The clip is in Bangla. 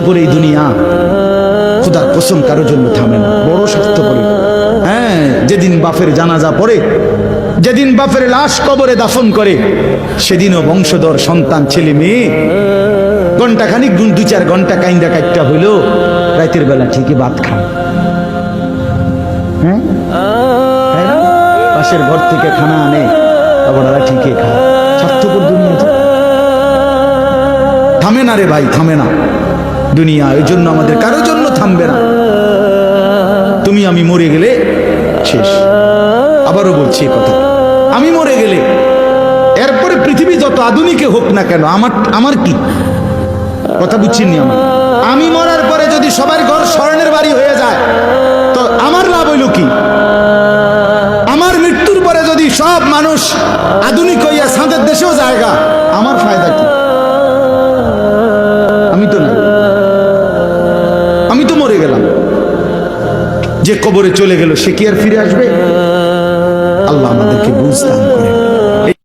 স্বার্থপর এই দুনিয়া, খোদার কসম কারোর জন্য থামে না, বড় স্বার্থপর। হ্যাঁ, যেদিন বাপের জানাজা পড়ে, যেদিন বাপের লাশ কবরে দাফন করে, সেদিনও বংশধর সন্তান ছেলে মেয়ে ঘন্টাখানিক 2-4 ঘন্টা কাইন্দা কাইটটা হইলো, রাতের বেলা ঠিকই ভাত খান। হ্যাঁ, পাশের ঘর থেকে খানা আনে, আবার ওরা ঠিকই খায়। স্বার্থপর দুনিয়া, থামে না রে ভাই, থামে না দুনিয়া। এই জন্য আমাদের কারোর জন্য থামবে না। তুমি আমি মরে গেলে শেষ। আবারও বলছি কথা, আমি মরে গেলে এরপরে পৃথিবী যত আধুনিকে হোক না কেন, আমার কি কথা বুঝছেন? আমি মরার পরে যদি সবার ঘর স্বর্ণের বাড়ি হয়ে যায়, তো আমার লাভ হইল কি? আমার মৃত্যুর পরে যদি সব মানুষ আধুনিক হইয়া সাঁদের দেশেও জায়গা, আমার ফায়দা কি? আমি তো না, আমি তো মরে গেলাম। যে কবরে চলে গেল সে কি আর ফিরে আসবে? আল্লাহ আমাদেরকে বুঝ দান করে।